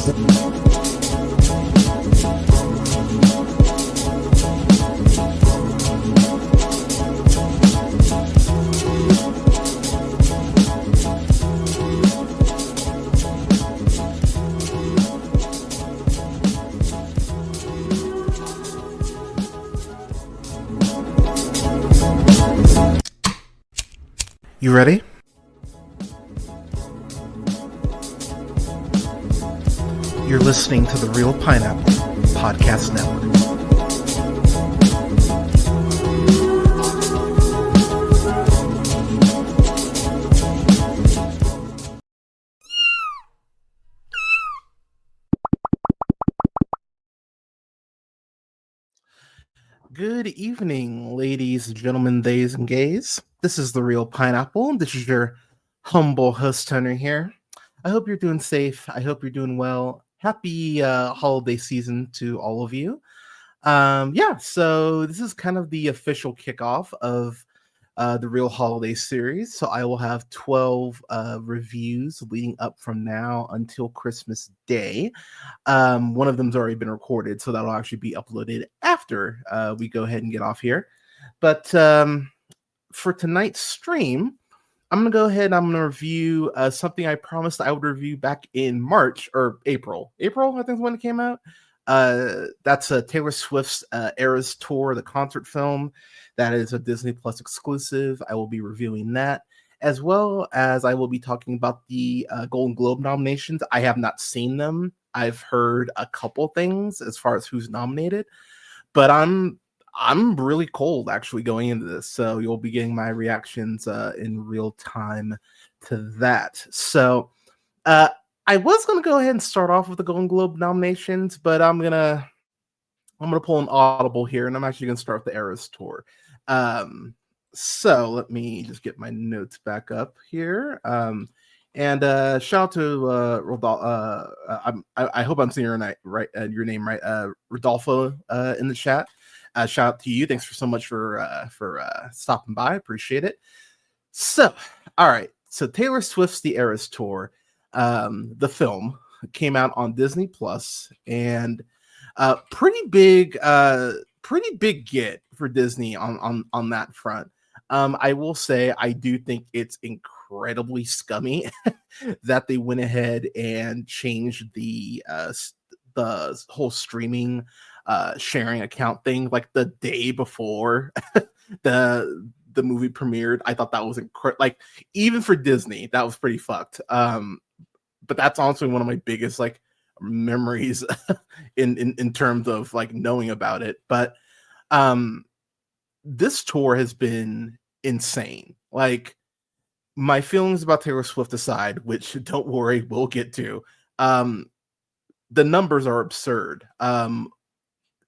You ready? You're listening to the Real Pineapple Podcast Network. Good evening, ladies, gentlemen, theys, and gays. This is the Real Pineapple. This is your humble host, Hunter, here. I hope you're doing safe. I hope you're doing well. Happy holiday season to all of you. So this is kind of the official kickoff of the Real Holiday series. So I will have 12 reviews leading up from now until Christmas Day. One of them's already been recorded, so that'll actually be uploaded after we go ahead and get off here. But for tonight's stream, I'm going to go ahead and I'm going to review something I promised I would review back in March or April. April, I think is when it came out. That's Taylor Swift's Eras Tour, the concert film. That is a Disney Plus exclusive. I will be reviewing that, as well as I will be talking about the Golden Globe nominations. I have not seen them. I've heard a couple things as far as who's nominated, but I'm really cold actually going into this, so you'll be getting my reactions in real time to that. So I was gonna go ahead and start off with the Golden Globe nominations, but I'm gonna pull an audible here, and I'm actually gonna start with the Eras Tour. So let me just get my notes back up here. And shout out to Rodolfo. I hope I'm saying your name right. Rodolfo in the chat. Shout out to you. Thanks for so much for stopping by. Appreciate it. So, all right. So Taylor Swift's The Eras Tour, the film, came out on Disney Plus, and pretty big get for Disney on that front. I will say I do think it's incredibly scummy that they went ahead and changed the whole streaming sharing account thing like the day before the movie premiered. I thought that was incredible. Like, even for Disney, that was pretty fucked. But that's honestly one of my biggest like memories in terms of like knowing about it. But this tour has been insane. Like, my feelings about Taylor Swift aside, which don't worry, we'll get to, the numbers are absurd.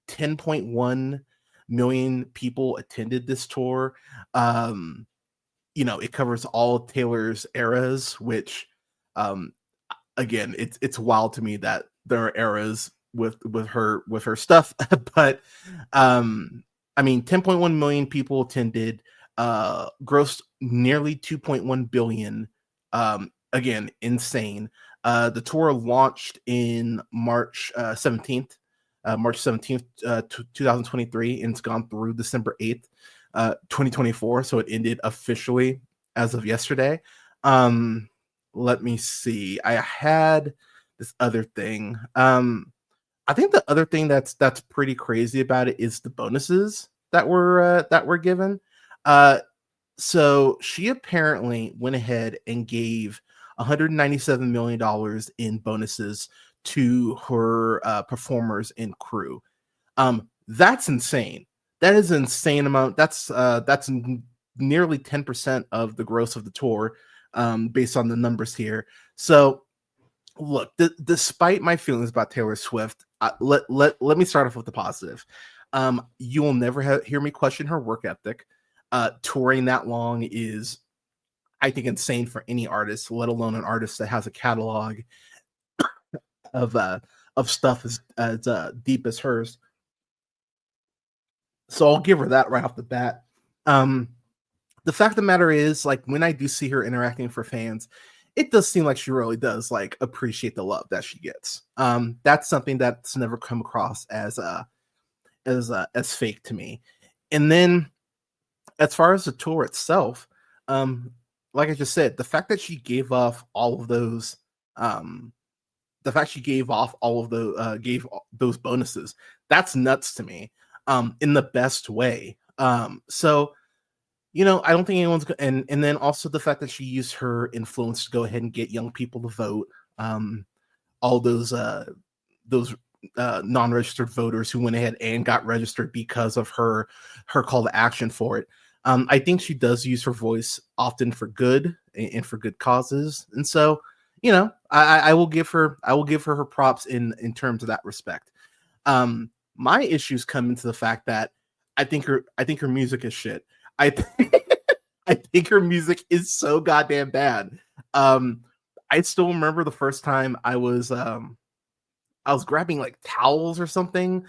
10.1 million people attended this tour. It covers all of Taylor's eras, which again, it's wild to me that there are eras with her stuff. But 10.1 million people attended, grossed nearly 2.1 billion. Again, insane. The tour launched in March 17th, 2023, and it's gone through December 8th, 2024. So it ended officially as of yesterday. Let me see. I had this other thing. I think the other thing that's pretty crazy about it is the bonuses that were given. So she apparently went ahead and gave $197 million in bonuses to her performers and crew. That's insane. That is an insane amount. That's nearly 10% of the gross of the tour, based on the numbers here. So look, despite my feelings about Taylor Swift, let me start off with the positive. You will never hear me question her work ethic. Touring that long is, I think, insane for any artist, let alone an artist that has a catalog of stuff as deep as hers. So I'll give her that right off the bat. The fact of the matter is, like, when I do see her interacting for fans, it does seem like she really does like appreciate the love that she gets. That's something that's never come across as fake to me. And then as far as the tour itself, um, like I just said, the fact that she gave off all of those, um, the fact she gave off all of the those bonuses, that's nuts to me. In the best way. So I don't think and then also the fact that she used her influence to go ahead and get young people to vote. Um, all those non-registered voters who went ahead and got registered because of her call to action for it. I think she does use her voice often for good and for good causes, and so I will give her props in terms of that respect. My issues come into the fact that I think her music is shit. I th- I think her music is so goddamn bad. Um, I still remember the first time I was grabbing like towels or something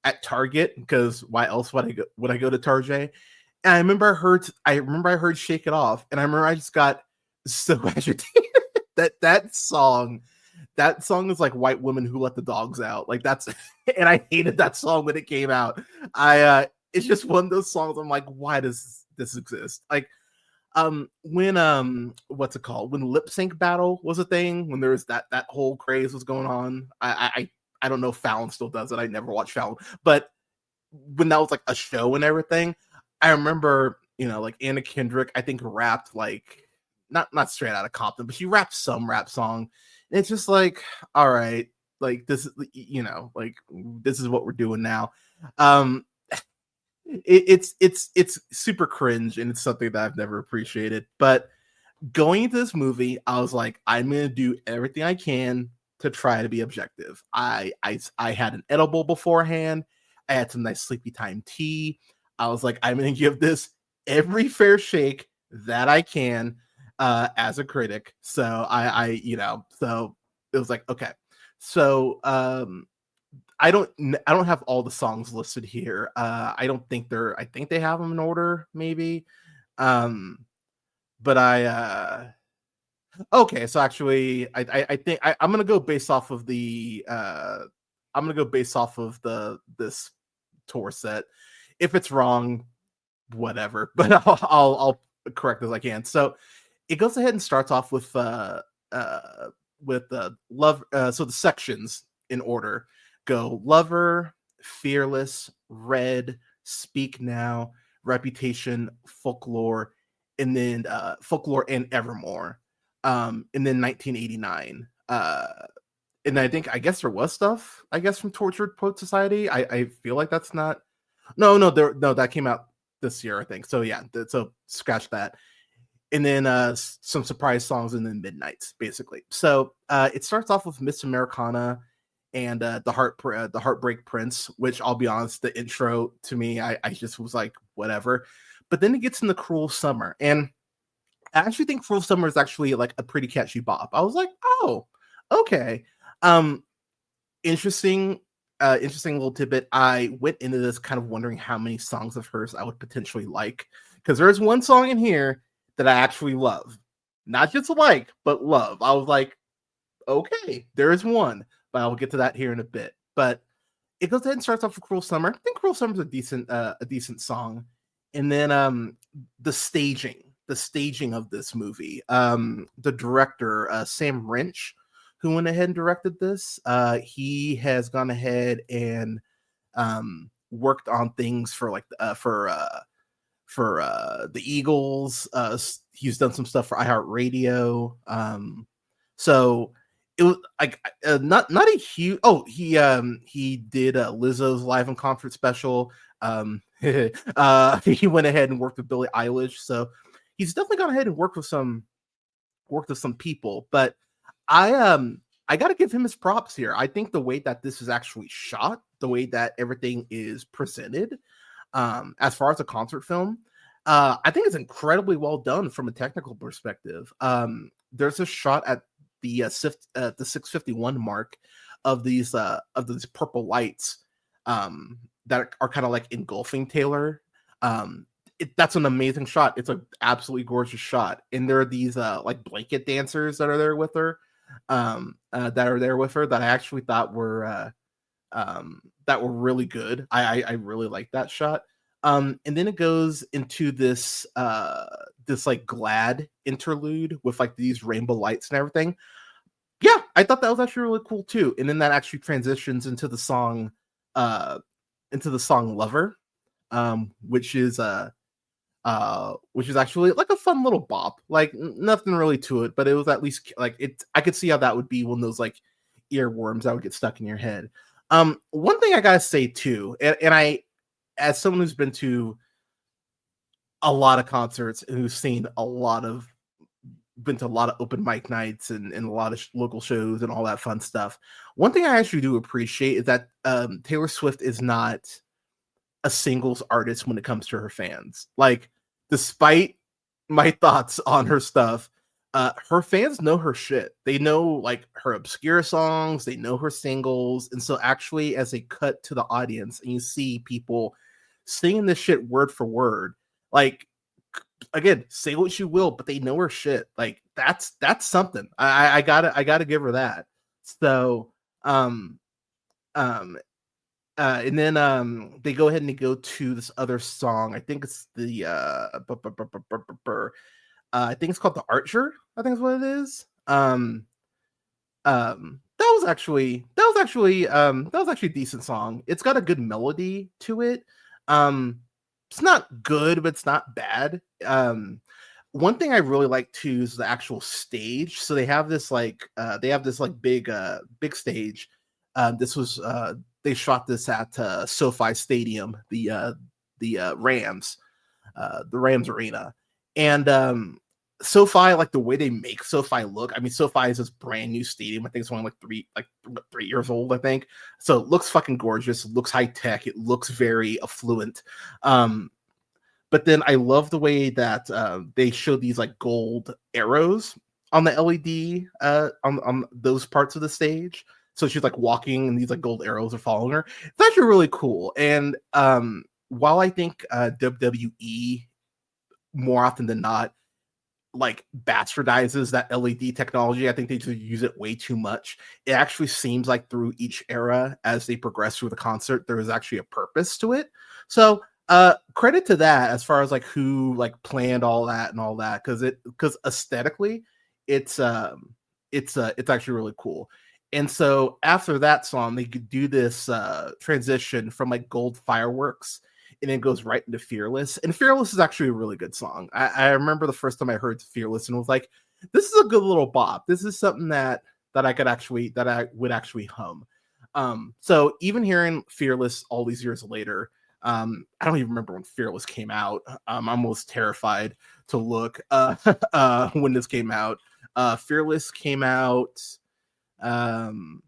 at Target because why else would I go to Target? And I remember I heard Shake It Off, and I remember I just got so agitated that song is like White Woman Who Let the Dogs Out. Like that's and I hated that song when it came out. It's just one of those songs I'm like, why does this exist? Like when what's it called? When lip sync battle was a thing, when there was that whole craze was going on. I don't know if Fallon still does it. I never watched Fallon, but when that was like a show and everything, I remember, like Anna Kendrick, I think rapped like not straight out of Compton, but she rapped some rap song. And it's just like, all right, like this is like this is what we're doing now. Um it's super cringe and it's something that I've never appreciated. But going into this movie, I was like, I'm gonna do everything I can to try to be objective. I had an edible beforehand. I had some nice sleepy time tea. I was like, I'm gonna give this every fair shake that I can as a critic. So so it was like, okay. So I don't have all the songs listed here. I think they have them in order, maybe. Um, but okay, so actually, I think I'm gonna go based off of this tour set. If it's wrong, whatever. But I'll correct as I can. So it goes ahead and starts off with love. So the sections in order go: Lover, Fearless, Red, Speak Now, Reputation, Folklore, and then Folklore and Evermore. And then 1989. And I guess there was stuff, I guess, from Tortured Poet Society. I feel like that's not. No, that came out this year, I think. So yeah, so scratch that. And then some surprise songs and then Midnights, basically. So it starts off with Miss Americana and the Heartbreak Prince, which I'll be honest, the intro to me, I just was like, whatever. But then it gets in the Cruel Summer, and I actually think Cruel Summer is actually like a pretty catchy bop. I was like, oh, okay. Um, interesting little tidbit. I went into this kind of wondering how many songs of hers I would potentially like, because there's one song in here that I actually love, not just like, but love. I was like, okay, there is one, but I will get to that here in a bit. But it goes ahead and starts off with Cruel Summer. I think Cruel Summer is a decent song. And then the staging of this movie. The director, Sam Wrench, who went ahead and directed this, he has gone ahead and worked on things for like the Eagles. He's done some stuff for iHeartRadio. So it was like not a huge. Oh, he did Lizzo's live and concert special. He went ahead and worked with Billie Eilish. So he's definitely gone ahead and worked with some people. But I got to give him his props here. I think the way that this is actually shot, the way that everything is presented, as far as a concert film, I think it's incredibly well done from a technical perspective. There's a shot at the 651 mark of these purple lights that are kind of like engulfing Taylor. that's an amazing shot. It's an absolutely gorgeous shot. And there are these like blanket dancers that are there with her, that I actually thought were that were really good. I really like that shot. And then it goes into this like glad interlude with like these rainbow lights and everything. Yeah, I thought that was actually really cool too. And then that actually transitions uh into the song Lover, which is actually like a fun little bop. Like nothing really to it, but it was at least like it. I could see how that would be one of those like earworms that would get stuck in your head. One thing I gotta say too, and I, as someone who's been to a lot of concerts and who's seen a lot of been to a lot of open mic nights and a lot of local shows and all that fun stuff. One thing I actually do appreciate is that Taylor Swift is not a singles artist when it comes to her fans. Like, despite my thoughts on her stuff, her fans know her shit. They know like her obscure songs, they know her singles, and so actually, as they cut to the audience and you see people singing this shit word for word, like again, say what you will, but they know her shit. Like that's something. I gotta give her that. So um um and then they go ahead and they go to this other song. I think it's the I think it's called The Archer. I think is what it is. That was actually a decent song. It's got a good melody to it. Um it's not good, but it's not bad. One thing I really like too is the actual stage. So they have this like big stage. This was they shot this at SoFi Stadium, the Rams arena, and SoFi, like the way they make SoFi look. I mean, SoFi is this brand new stadium. I think it's only like 3 years old. I think so. It looks fucking gorgeous. It looks high tech. It looks very affluent. But then I love the way that they show these like gold arrows on the LED on those parts of the stage. So she's like walking and these like gold arrows are following her. It's actually really cool. And while I think WWE more often than not like bastardizes that LED technology, I think they just use it way too much. It actually seems like through each era as they progress through the concert, there is actually a purpose to it. So credit to that as far as like who like planned all that and all that, because aesthetically it's actually really cool. And so after that song, they could do this transition from like gold fireworks and then goes right into Fearless. And Fearless is actually a really good song. I remember the first time I heard Fearless and was like, this is a good little bop. This is something that I would actually hum. So even hearing Fearless all these years later, I don't even remember when Fearless came out. I'm almost terrified to look when this came out. Fearless came out. Oh,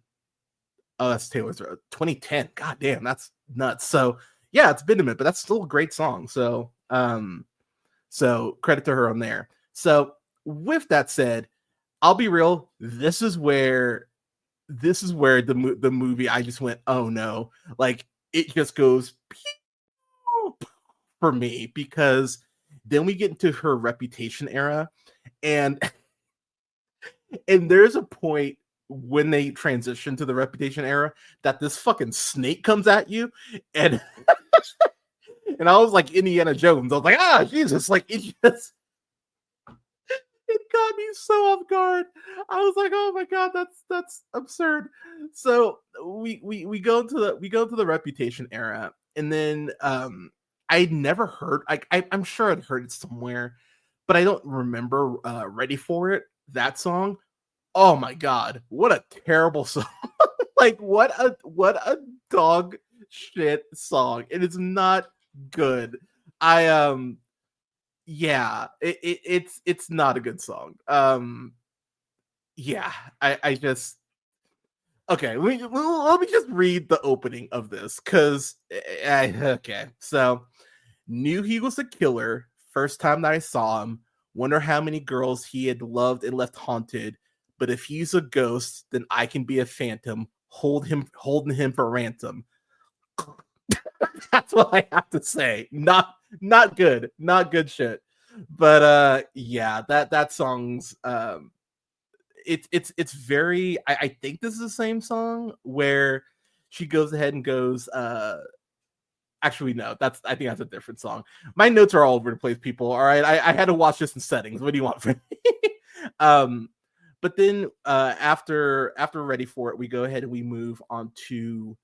that's Taylor's 2010. God damn, that's nuts. So yeah, it's been a minute, but that's still a great song. So so credit to her on there. So with that said, I'll be real. This is where the movie I just went, oh no, like it just goes for me, because then we get into her Reputation era, and and there's a point when they transition to the Reputation era that this fucking snake comes at you, and and I was like Indiana Jones. I was like, ah, Jesus, like it got me so off guard. I was like, oh my god, that's absurd. So we go into the Reputation era, and then I'd never heard. I'm sure I'd heard it somewhere, but I don't remember. Ready for It, that song. Oh my god, what a terrible song! Like what a dog shit song. It is not good. I yeah, it's not a good song. Yeah, I just okay. Let me just read the opening of this, because okay. So knew he was a killer first time that I saw him. Wonder how many girls he had loved and left haunted. But if he's a ghost, then I can be a phantom, holding him for ransom. That's what I have to say. Not good, not good shit. But yeah, that song's it's very I think this is the same song where she goes ahead and goes actually no, that's I think that's a different song. My notes are all over the place, people. All right. I had to watch this in settings. What do you want from me? um but then after Ready for It, we go ahead and we move on to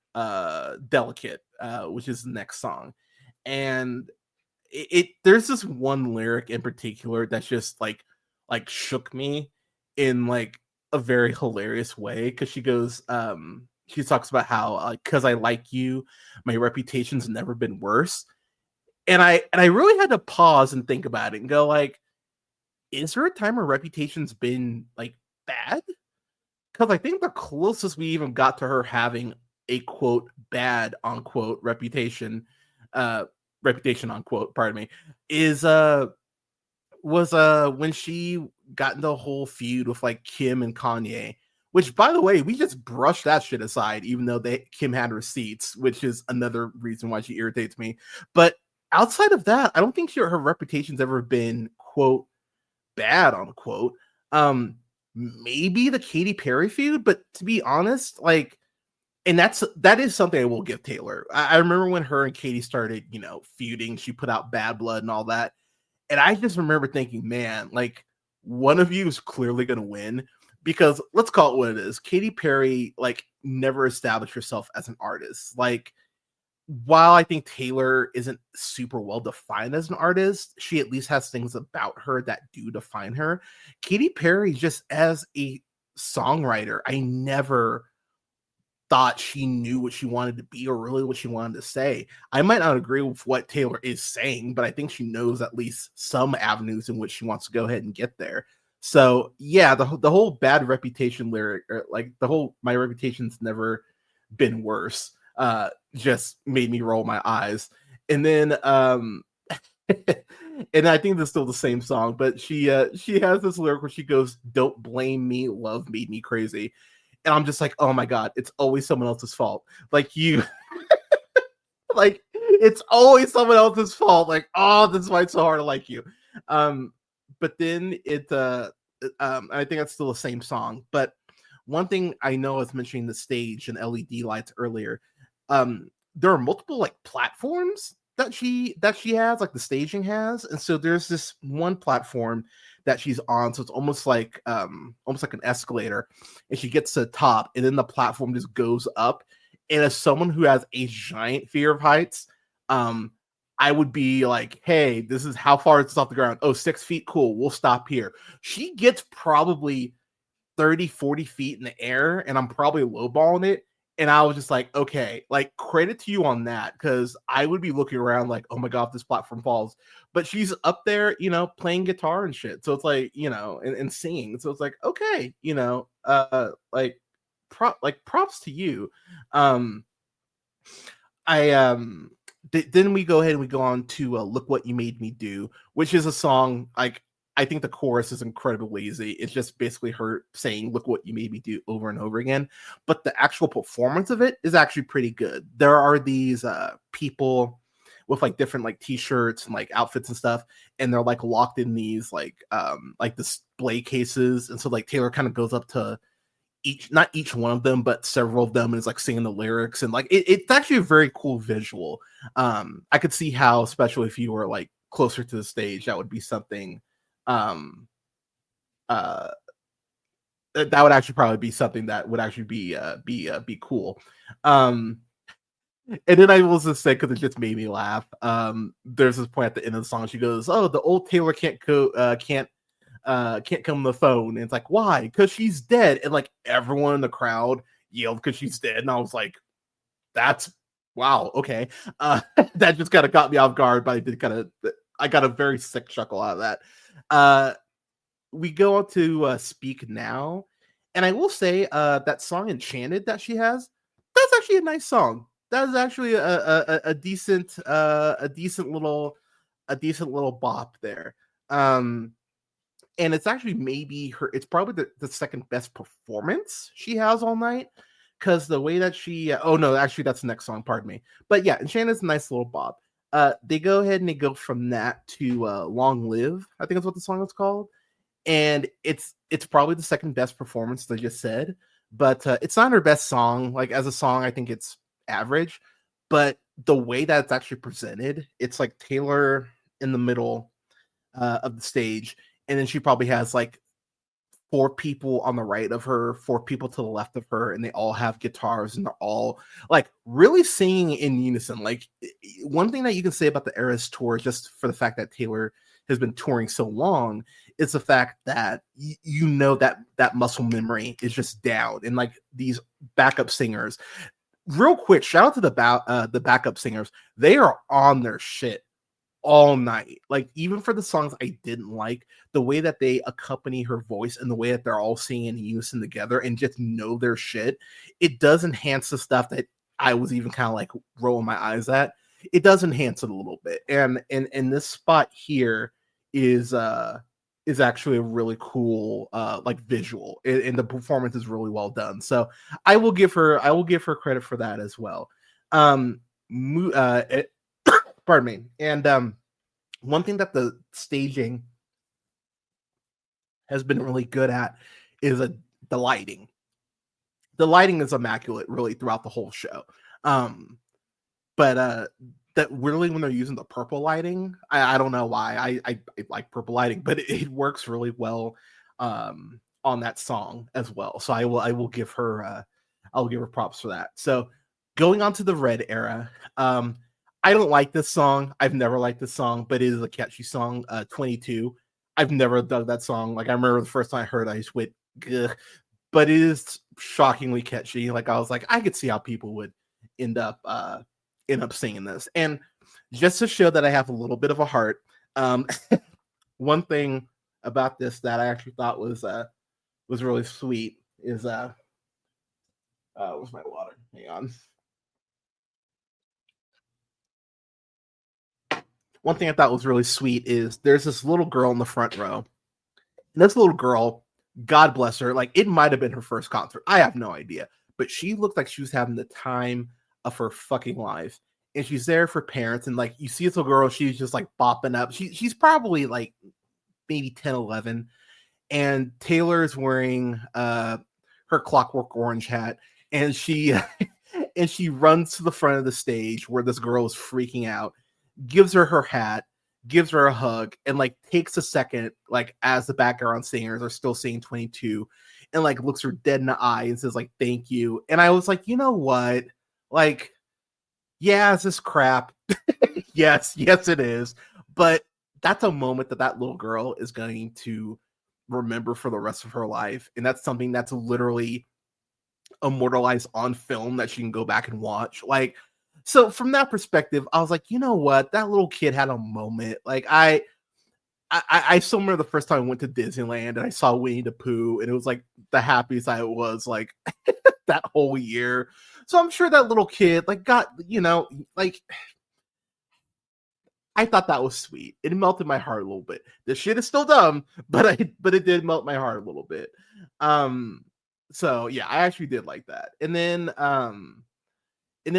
Delicate, which is the next song. And there's this one lyric in particular that's just like shook me in like a very hilarious way, because she talks about how because I like you, my reputation's never been worse. And I really had to pause and think about it and go like, is there a time her reputation's been like bad? Because I think the closest we even got to her having a quote bad unquote uh reputation unquote, pardon me, is was when she got into the whole feud with like Kim and Kanye, which by the way, we just brushed that shit aside, even though Kim had receipts, which is another reason why she irritates me. But outside of that, I don't think her reputation's ever been quote bad unquote. Maybe the Katy Perry feud, but to be honest, like, and that is something I will give Taylor. I remember when her and Katy started, feuding. She put out Bad Blood and all that, and I just remember thinking, man, like one of you is clearly going to win, because let's call it what it is. Katy Perry like never established herself as an artist. Like, while I think Taylor isn't super well defined as an artist, she at least has things about her that do define her. Katy Perry, just as a songwriter, I never thought she knew what she wanted to be or really what she wanted to say. I might not agree with what Taylor is saying, but I think she knows at least some avenues in which she wants to go ahead and get there. So yeah, the whole bad reputation lyric, or like the whole my reputation's never been worse, just made me roll my eyes. And then and I think that's still the same song, but she has this lyric where she goes, "Don't blame me, love made me crazy." And I'm just like, oh my god, it's always someone else's fault. Like you, like it's always someone else's fault. Like, oh, this is why it's so hard to like you. But then I think that's still the same song. But one thing I know, I was mentioning the stage and LED lights earlier. There are multiple like platforms that she has, like the staging has, and so there's this one platform that she's on, so it's almost like an escalator, and she gets to the top, and then the platform just goes up. And as someone who has a giant fear of heights, I would be like, hey, this is how far it's off the ground. Oh, 6 feet, cool, we'll stop here. She gets probably 30-40 feet in the air, and I'm probably lowballing it. And I was just like, okay, like credit to you on that, because I would be looking around like, oh my god, if this platform falls. But she's up there, playing guitar and shit. So it's like, and singing. So it's like, okay, like props to you. I then we go ahead and we go on to Look What You Made Me Do, which is a song like I think the chorus is incredibly lazy. It's just basically her saying, "Look what you made me do," over and over again. But the actual performance of it is actually pretty good. There are these people with like different like t-shirts and like outfits and stuff, and they're like locked in these like display cases. And so like Taylor kind of goes up to not each one of them, but several of them, and is like singing the lyrics, and like it's actually a very cool visual. I could see how, especially if you were like closer to the stage, that would be something that would actually probably be something that would actually be cool. And then I will just say, because it just made me laugh, there's this point at the end of the song, she goes, "Oh, the old Taylor can't come on the phone." And it's like, why? Because she's dead. And like everyone in the crowd yelled because she's dead, and I was like, that's wow, okay. That just kind of caught me off guard, but I got a very sick chuckle out of that. We go on to Speak Now, and I will say that song Enchanted that she has, that's actually a nice song. That is actually a decent little bop there. And it's actually it's probably the second best performance she has all night, because the way that she oh no, actually that's the next song, pardon me. But yeah, Enchanted is a nice little bop. They go ahead and they go from that to Long Live, I think that's what the song is called. And it's probably the second best performance they just said, but it's not her best song. Like as a song, I think it's average, but the way that it's actually presented, it's like Taylor in the middle of the stage, and then she probably has like four people on the right of her, four people to the left of her, and they all have guitars and they're all like really singing in unison. Like one thing that you can say about the Eras tour, just for the fact that Taylor has been touring so long, is the fact that you know that that muscle memory is just down, and like these backup singers. Real quick, shout out to the backup singers. They are on their shit all night. Like even for the songs I didn't like, the way that they accompany her voice and the way that they're all singing in unison together and just know their shit, it does enhance the stuff that I was even kind of like rolling my eyes at. It does enhance it a little bit. And this spot here is actually a really cool like visual, and the performance is really well done. So I will give her credit for that as well. Um Pardon me. And one thing that the staging has been really good at is the lighting. The lighting is immaculate, really, throughout the whole show. Um, but that really when they're using the purple lighting, I don't know why I like purple lighting, but it works really well on that song as well. So I will give her I'll give her props for that. So going on to the Red era, I don't like this song. I've never liked this song, but it is a catchy song. 22. I've never dug that song. Like I remember the first time I heard it, I just went, "Gah." But it is shockingly catchy. Like I was like, I could see how people would end up end up singing this. And just to show that I have a little bit of a heart, um, one thing about this that I actually thought was really sweet is where's my water? Hang on. One thing I thought was really sweet is there's this little girl in the front row. And this little girl, God bless her, like it might have been her first concert. I have no idea. But she looked like she was having the time of her fucking life. And she's there for parents. And like you see this little girl, she's just like bopping up. She's probably like maybe 10, 11. And Taylor's wearing her Clockwork Orange hat. And she and she runs to the front of the stage where this girl is freaking out, gives her hat, gives her a hug, and like takes a second, like as the background singers are still singing 22, and like looks her dead in the eye and says like thank you. And I was like, you know what? Like, yeah, it's this crap. Yes, it is. But that's a moment that that little girl is going to remember for the rest of her life, and that's something that's literally immortalized on film that she can go back and watch. Like, so from that perspective, I was like, you know what? That little kid had a moment. Like I still remember the first time I went to Disneyland and I saw Winnie the Pooh, and it was like the happiest I was like that whole year. So I'm sure that little kid like got, you know, like I thought that was sweet. It melted my heart a little bit. The shit is still dumb, but it did melt my heart a little bit. Um so yeah, I actually did like that. And then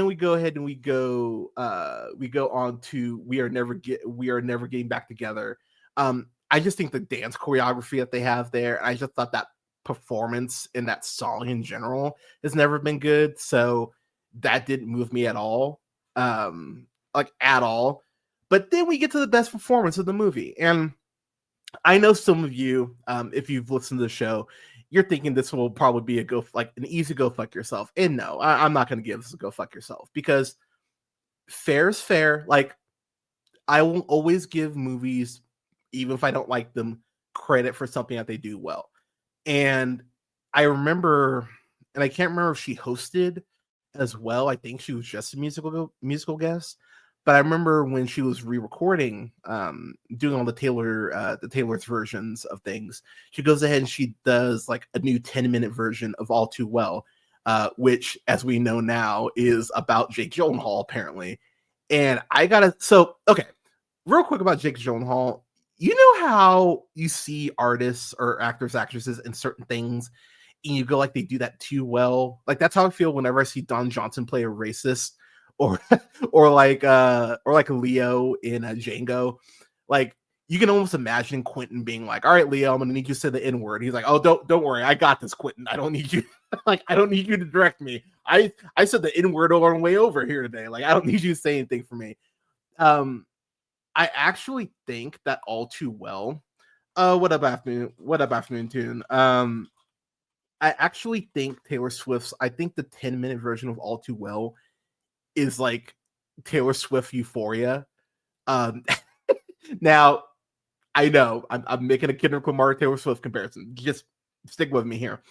we go ahead and we go on to we are never getting back together. I just think the dance choreography that they have there, I just thought that performance in that song in general has never been good. So that didn't move me at all. Like at all. But then we get to the best performance of the movie. And I know some of you, if you've listened to the show, you're thinking this will probably be an easy go fuck yourself. And no, I'm not going to give this a go fuck yourself, because fair is fair. Like I will always give movies, even if I don't like them, credit for something that they do well. And I remember, and I can't remember if she hosted as well. I think she was just a musical guest. But I remember when she was re-recording, doing all the Taylor's versions of things, she goes ahead and she does like a new 10-minute version of All Too Well, which, as we know now, is about Jake Gyllenhaal, apparently. And okay, real quick about Jake Gyllenhaal. You know how you see artists or actors, actresses in certain things, and you go like they do that too well? Like that's how I feel whenever I see Don Johnson play a racist, or or like Leo in Django. Like you can almost imagine Quentin being like, "All right, Leo, I'm gonna need you to say the N word." He's like, "Oh, don't worry, I got this, Quentin. I don't need you. Like, I don't need you to direct me. I said the N word on the way over here today. Like, I don't need you to say anything for me." Um, I actually think that All Too Well. What up, afternoon? What up, afternoon tune? I actually think Taylor Swift's. I think the 10-minute version of All Too Well is like Taylor Swift Euphoria. Um, now I know I'm making a Kendrick Lamar Taylor Swift comparison. Just stick with me here.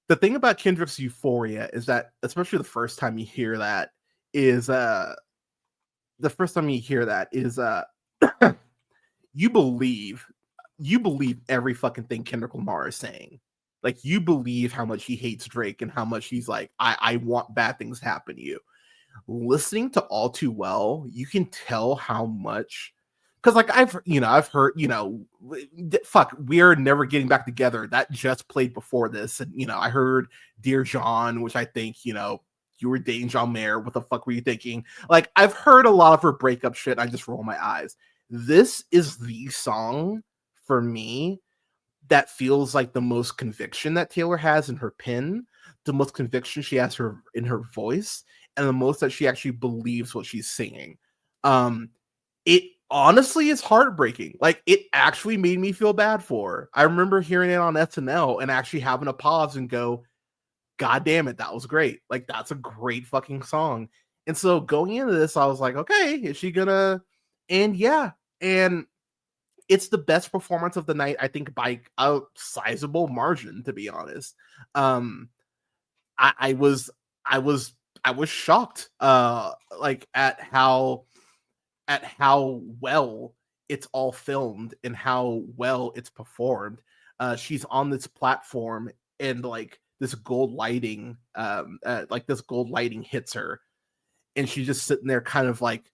The thing about Kendrick's Euphoria is that, especially the first time you hear that, is you believe every fucking thing Kendrick Lamar is saying. Like, you believe how much he hates Drake and how much he's like, I want bad things to happen to you. Listening to All Too Well, you can tell how much, because like I've heard, fuck, we're never getting back together. That just played before this, and I heard Dear John, which I think you were dating John Mayer. What the fuck were you thinking? Like, I've heard a lot of her breakup shit. I just roll my eyes. This is the song for me that feels like the most conviction that Taylor has in her pen, the most conviction she has in her voice, and the most that she actually believes what she's singing. It honestly is heartbreaking. Like, it actually made me feel bad for her. I remember hearing it on SNL and actually having to pause and go, God damn it, that was great. Like, that's a great fucking song. And so going into this, I was like, okay, is she gonna? And yeah, and it's the best performance of the night, I think, by a sizable margin, to be honest. I was shocked, like at how well it's all filmed and how well it's performed. She's on this platform and like this gold lighting, hits her, and she's just sitting there, kind of like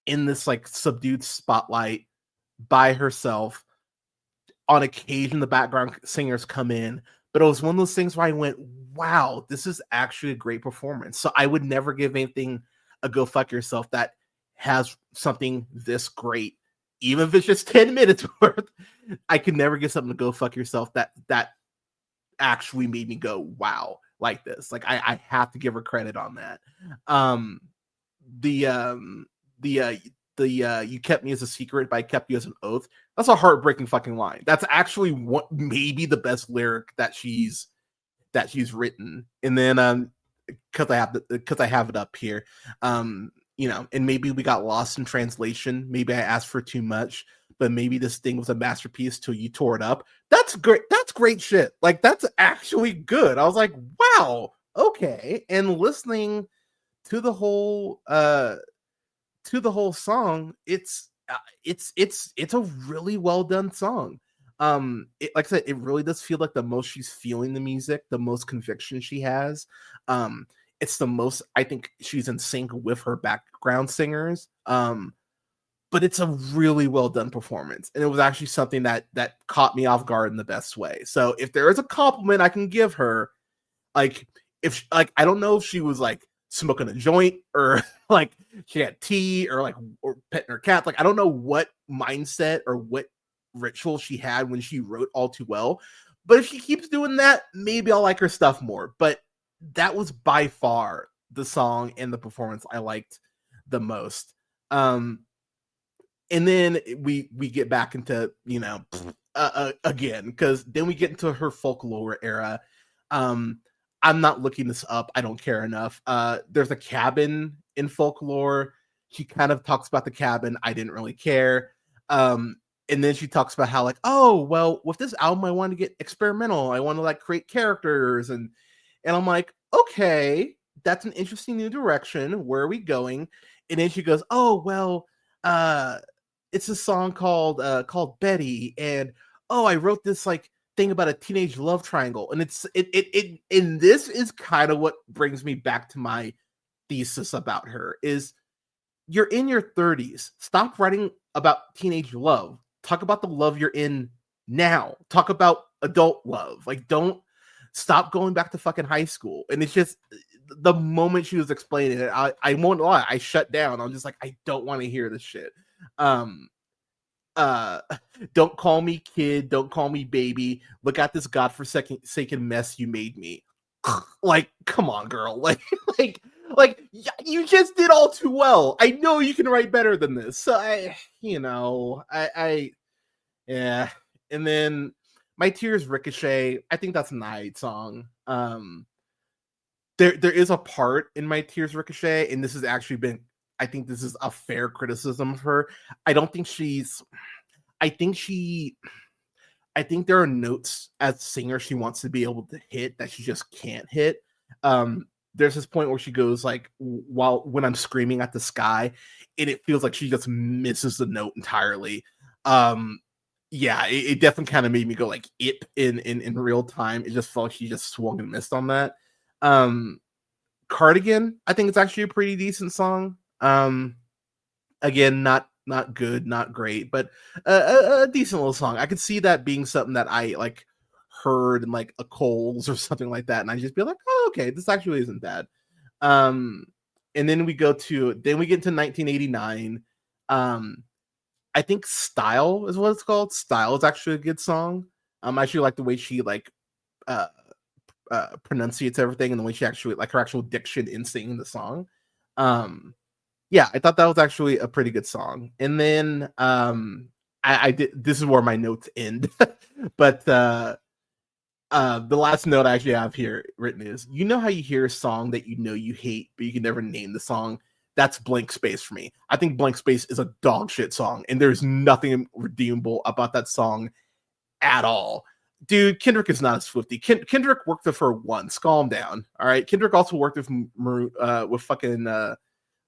in this like subdued spotlight by herself. On occasion, the background singers come in, but it was one of those things where I went, wow, this is actually a great performance. So I would never give anything a go fuck yourself that has something this great, even if it's just 10 minutes worth. I could never give something to go fuck yourself that actually made me go, wow, like this. Like, I have to give her credit on that. You kept me as a secret, but I kept you as an oath. That's a heartbreaking fucking line. That's actually what maybe the best lyric that she's written. And then because I have it up here, and maybe we got lost in translation. Maybe I asked for too much, but maybe this thing was a masterpiece till you tore it up. That's great. That's great shit. Like, that's actually good. I was like, wow, okay. And listening to the whole song, it's a really well done song. Like I said, it really does feel like the most she's feeling the music, the most conviction she has. It's the most, I think, she's in sync with her background singers. But it's a really well done performance, and it was actually something that caught me off guard in the best way. So if there is a compliment I can give her, like, if like, I don't know if she was like smoking a joint or like she had tea or petting her cat. Like, I don't know what mindset or what ritual she had when she wrote All Too Well, but if she keeps doing that, maybe I'll like her stuff more. But that was by far the song and the performance I liked the most. And then we get back into again, because then we get into her folklore era. I'm not looking this up. I don't care enough. There's a cabin in folklore. She kind of talks about the cabin. I didn't really care. And then she talks about how, like, oh, well, with this album, I want to get experimental. I want to like create characters. And I'm like, okay, that's an interesting new direction. Where are we going? And then she goes, oh, well, it's a song called Betty. And oh, I wrote this like thing about a teenage love triangle, and and this is kind of what brings me back to my thesis about her. Is you're in your 30s, stop writing about teenage love, talk about the love you're in now, talk about adult love. Like, don't stop going back to fucking high school. And it's just, the moment she was explaining it, I won't lie, I shut down. I'm just like, I don't want to hear this shit. Um, uh, don't call me kid, don't call me baby. Look at this godforsaken mess you made me. Like, come on, girl. Like, you just did all too well. I know you can write better than this. So yeah. And then My Tears Ricochet. I think that's an alright song. There is a part in My Tears Ricochet, and this has actually been, I think this is a fair criticism of her. I don't think she's I think she I think there are notes as a singer she wants to be able to hit that she just can't hit. There's this point where she goes like, when I'm screaming at the sky, and it feels like she just misses the note entirely. Yeah, it definitely kind of made me go like ip in real time. It just felt like she just swung and missed on that. Um, Cardigan, I think it's actually a pretty decent song. Again, not good, not great, but a decent little song. I could see that being something that I like heard in like a Coles or something like that, and I just be like, oh, okay, this actually isn't bad. Um, and then we get into 1989. I think Style is what it's called. Style is actually a good song. I actually like the way she like uh pronunciates everything, and the way she actually like her actual diction in singing the song. Yeah, I thought that was actually a pretty good song. And then I did, this is where my notes end. But the last note I actually have here written is, you know how you hear a song that you know you hate, but you can never name the song? That's Blank Space for me. I think Blank Space is a dog shit song, and there's nothing redeemable about that song at all. Dude, Kendrick is not a Swiftie. Kendrick worked with her once. Calm down. All right. Kendrick also worked with fucking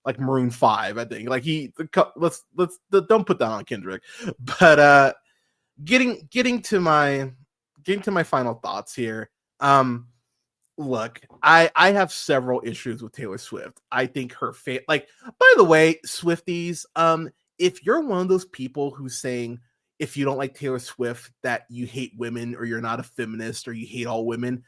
like Maroon 5, I think. Like let's don't put that on Kendrick. But getting to my final thoughts here. Look, I have several issues with Taylor Swift. I think her like, by the way, Swifties, if you're one of those people who's saying if you don't like Taylor Swift that you hate women or you're not a feminist or you hate all women,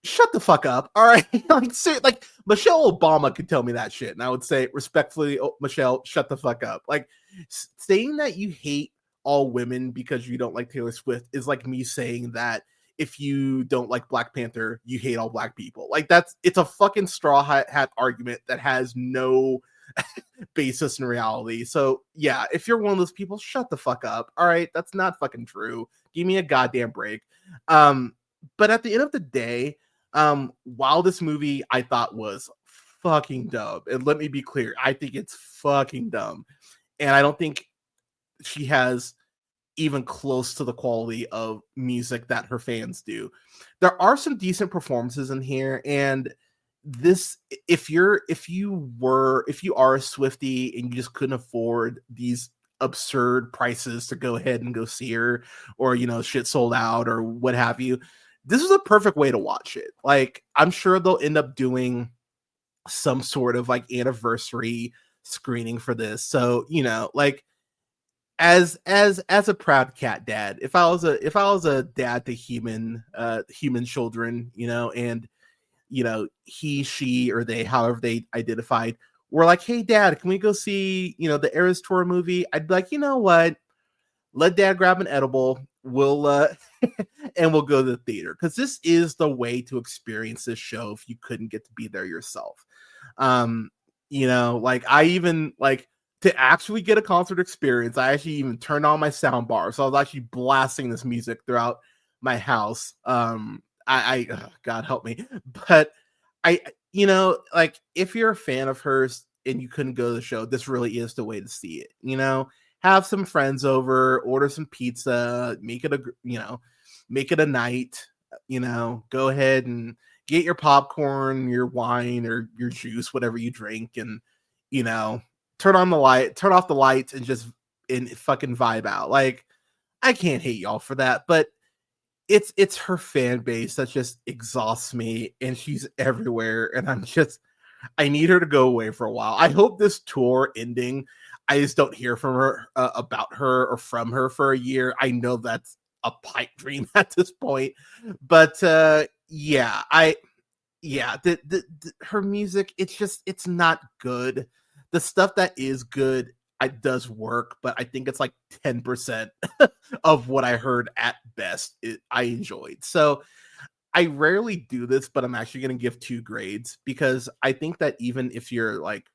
shut the fuck up. All right. like Michelle Obama could tell me that shit, and I would say respectfully, oh, Michelle, shut the fuck up. Like, saying that you hate all women because you don't like Taylor Swift is like me saying that if you don't like Black Panther, you hate all black people. Like, it's a fucking straw hat argument that has no basis in reality. So yeah, if you're one of those people, shut the fuck up. All right, that's not fucking true. Give me a goddamn break. But at the end of the day, while this movie I thought was fucking dumb, and let me be clear, I think it's fucking dumb, and I don't think she has even close to the quality of music that her fans do. There are some decent performances in here, and this, if you are a Swiftie and you just couldn't afford these absurd prices to go ahead and go see her, or shit sold out or what have you, this is a perfect way to watch it. Like, I'm sure they'll end up doing some sort of like anniversary screening for this. So, like, as a proud cat dad, if I was a dad to human children, and he, she, or they, however they identified, were like, hey dad, can we go see the Eras Tour movie? I'd be like, you know what, let dad grab an edible, we'll and we'll go to the theater, because this is the way to experience this show if you couldn't get to be there yourself. Like, I even like to actually get a concert experience, I actually even turned on my sound bar, so I was actually blasting this music throughout my house. God help me, but I like, if you're a fan of hers and you couldn't go to the show, this really is the way to see it. Have some friends over, order some pizza, make it a night. Go ahead and get your popcorn, your wine, or your juice, whatever you drink, and turn off the lights, and just fucking vibe out. Like, I can't hate y'all for that, but it's her fan base that just exhausts me, and she's everywhere, and I need her to go away for a while. I hope this tour ending, I just don't hear from her about her or from her for a year. I know that's a pipe dream at this point, but yeah, yeah, her music, it's not good. The stuff that is good, it does work, but I think it's like 10% of what I heard at best. I enjoyed. So I rarely do this, but I'm actually going to give 2 grades because I think that even if you're like,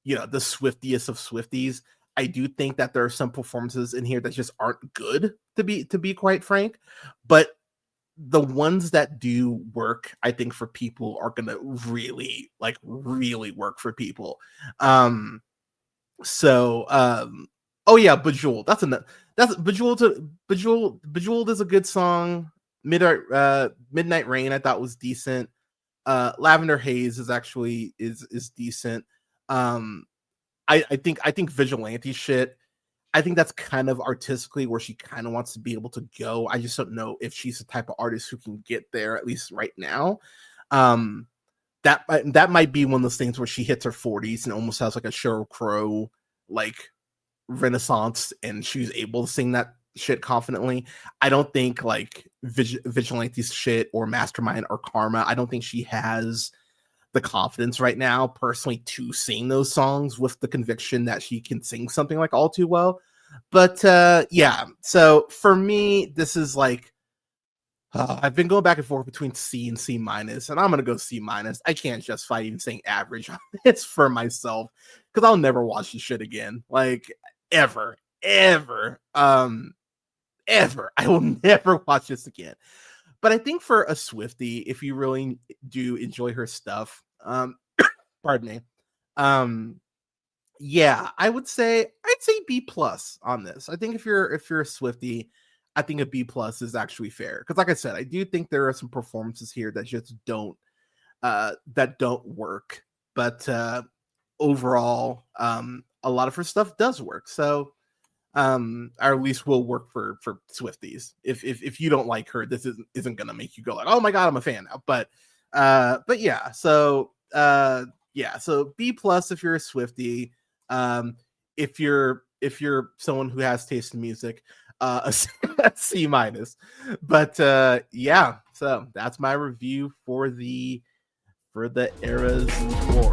the Swiftiest of Swifties, I do think that there are some performances in here that just aren't good, to be quite frank. But the ones that do work, I think for people are gonna really, like, really work for people. Um, oh yeah, Bejeweled. That's Bejeweled is a good song. Midnight Rain I thought was decent. Lavender Haze is decent. Um, I think Vigilante shit. I think that's kind of artistically where she kind of wants to be able to go. I just don't know if she's the type of artist who can get there, at least right now. Um, that might be one of those things where she hits her 40s and almost has like a Sheryl Crow like renaissance, and she's able to sing that shit confidently. I don't think like Vigilante's shit or Mastermind or Karma, I don't think she has the confidence right now personally to sing those songs with the conviction that she can sing something like All Too Well. But yeah, so for me, this is like, I've been going back and forth between C and C minus, and I'm gonna go C minus. I can't justify even saying average on this for myself because I'll never watch this shit again, like ever, ever, ever. I will never watch this again. But I think for a Swiftie, if you really do enjoy her stuff, pardon me, yeah, I'd say B plus on this. I think if you're a Swiftie, I think a B plus is actually fair because, like I said, I do think there are some performances here that just don't work. But overall, a lot of her stuff does work. So or at least will work for Swifties. If you don't like her, this isn't gonna make you go like, oh my god, I'm a fan now. But yeah, so so B plus if you're a Swiftie. If you're someone who has taste in music, a C minus. But yeah, so that's my review for the Eras tour.